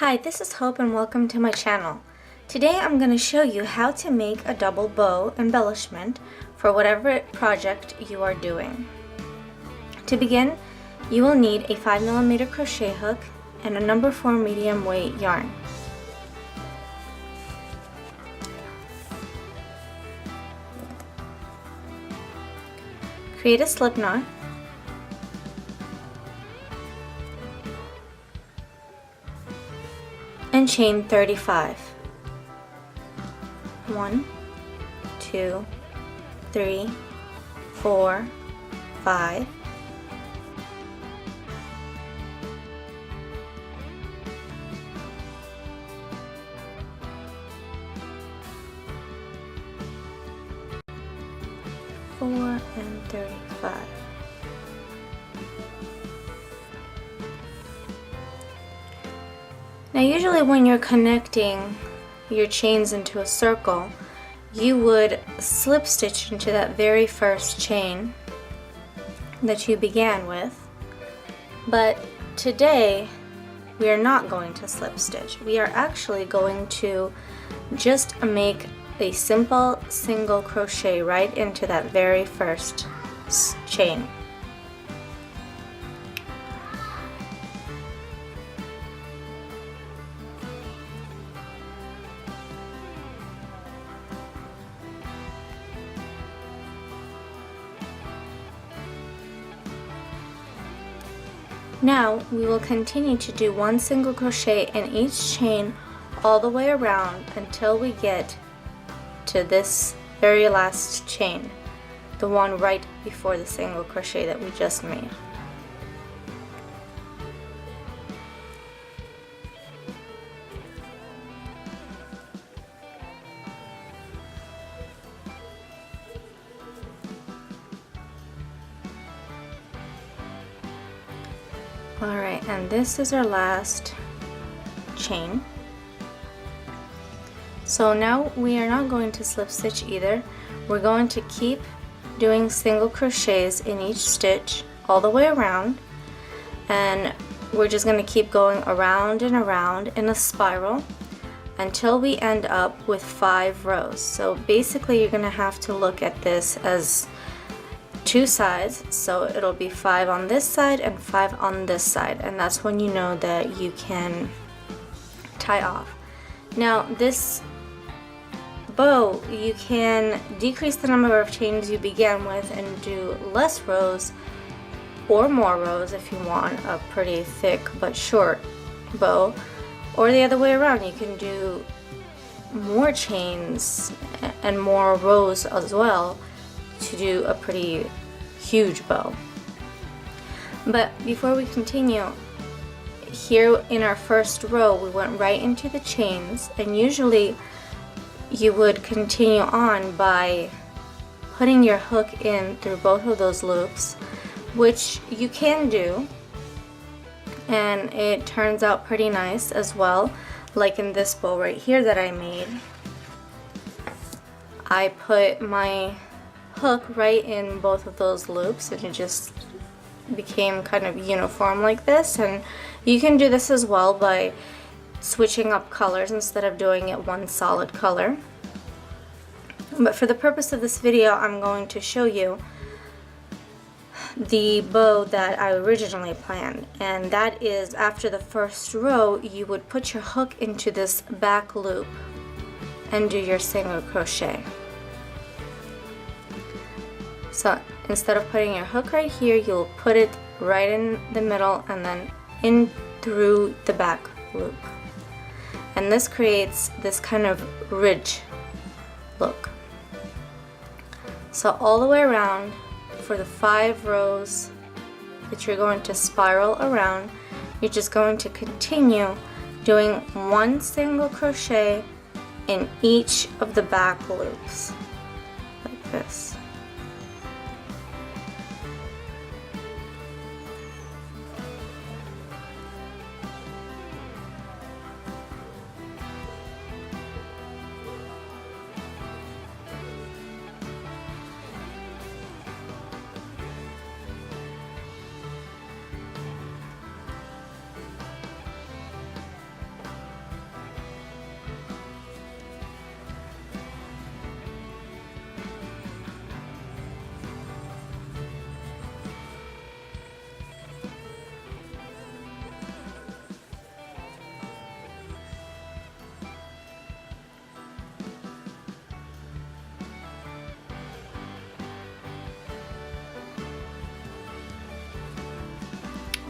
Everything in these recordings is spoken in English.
Hi, this is Hope and welcome to my channel. Today I'm going to show you how to make a double bow embellishment for whatever project you are doing. To begin, you will need a 5mm crochet hook and a number 4 medium weight yarn. Create a slip knot. And chain 35. 1, 2, 3, 4, 5. And 35. Now usually when you're connecting your chains into a circle, you would slip stitch into that very first chain that you began with, but today we are not going to slip stitch. We are actually going to just make a simple single crochet right into that very first chain. Now we will continue to do one single crochet in each chain all the way around until we get to this very last chain, the one right before the single crochet that we just made. Alright, and this is our last chain. So now we are not going to slip stitch either. We're going to keep doing single crochets in each stitch all the way around, and we're just going to keep going around and around in a spiral until we end up with 5 rows. So basically you're going to have to look at this as 2 sides, so it'll be 5 on this side and 5 on this side, and that's when you know that you can tie off. Now this bow, you can decrease the number of chains you began with and do less rows or more rows if you want a pretty thick but short bow, or the other way around, you can do more chains and more rows as well to do a pretty huge bow. But before we continue, here in our first row we went right into the chains, and usually you would continue on by putting your hook in through both of those loops, which you can do, and it turns out pretty nice as well. Like in this bow right here that I made, I put my hook right in both of those loops and it just became kind of uniform like this. And you can do this as well by switching up colors instead of doing it one solid color. But for the purpose of this video, I'm going to show you the bow that I originally planned, and that is after the first row you would put your hook into this back loop and do your single crochet. So instead of putting your hook right here, you'll put it right in the middle and then in through the back loop. And this creates this kind of ridge look. So all the way around for the 5 rows that you're going to spiral around, you're just going to continue doing one single crochet in each of the back loops like this.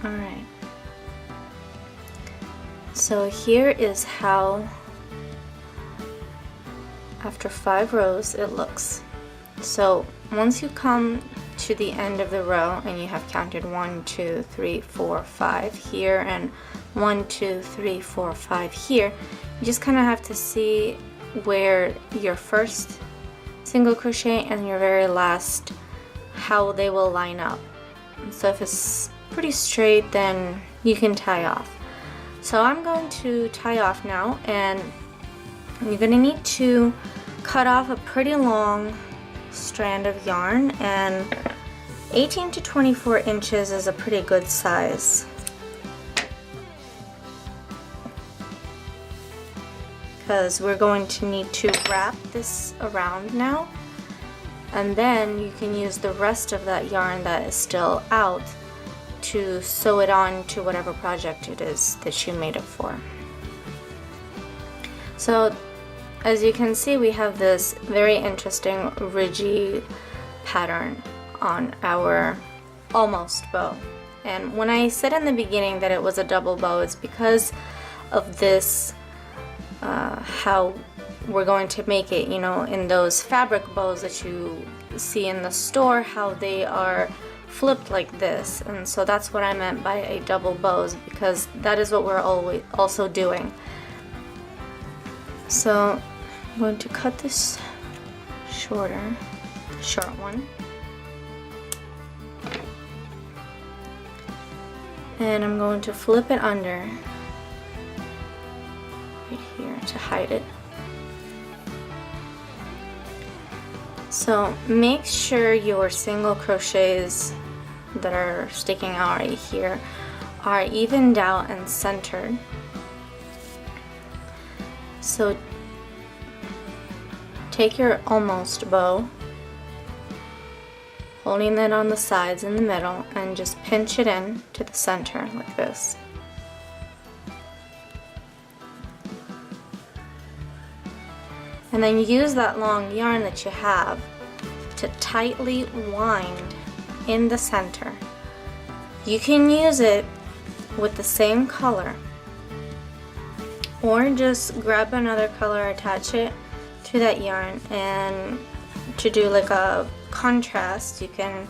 Alright, so here is how after 5 rows it looks. So once you come to the end of the row and you have counted 1, 2, 3, 4, 5 here and 1, 2, 3, 4, 5 here, you just kind of have to see where your first single crochet and your very last, how they will line up. So if it's pretty straight, then you can tie off. So I'm going to tie off now, and you're going to need to cut off a pretty long strand of yarn, and 18 to 24 inches is a pretty good size. Because we're going to need to wrap this around now, and then you can use the rest of that yarn that is still out to sew it on to whatever project it is that you made it for. So as you can see, we have this very interesting ridgy pattern on our almost bow. And when I said in the beginning that it was a double bow, it's because of this how we're going to make it, you know, in those fabric bows that you see in the store, how they are flipped like this. And so that's what I meant by a double bows, because that is what we're always also doing. So I'm going to cut this short one, and I'm going to flip it under right here to hide it. So make sure your single crochets that are sticking out right here are evened out and centered. So take your almost bow, holding it on the sides in the middle, and just pinch it in to the center like this. And then use that long yarn that you have to tightly wind in the center. You can use it with the same color, or just grab another color, attach it to that yarn, and to do like a contrast, you can,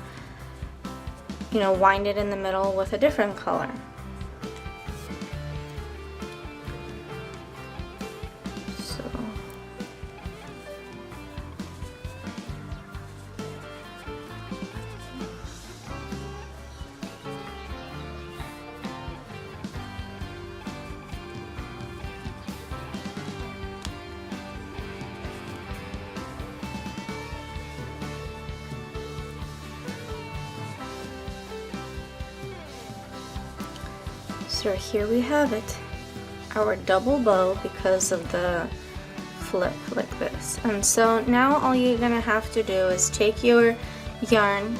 you know, wind it in the middle with a different color. So here we have it, our double bow, because of the flip like this. And so now all you're gonna have to do is take your yarn,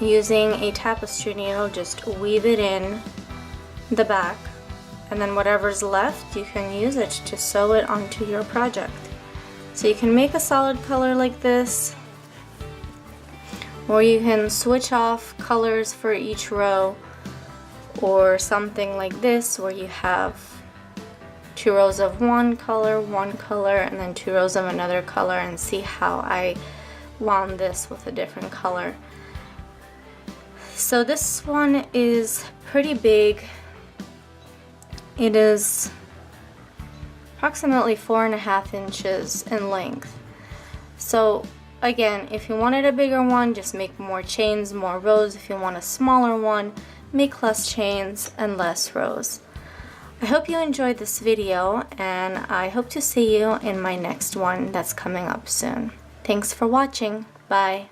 using a tapestry needle, just weave it in the back, and then whatever's left, you can use it to sew it onto your project. So you can make a solid color like this, or you can switch off colors for each row, or something like this where you have 2 rows of one color, and then 2 rows of another color, and see how I wound this with a different color. So this one is pretty big. It is approximately 4.5 inches in length. So again, if you wanted a bigger one, just make more chains, more rows. If you want a smaller one, make less chains and less rows. I hope you enjoyed this video, and I hope to see you in my next one that's coming up soon. Thanks for watching. Bye.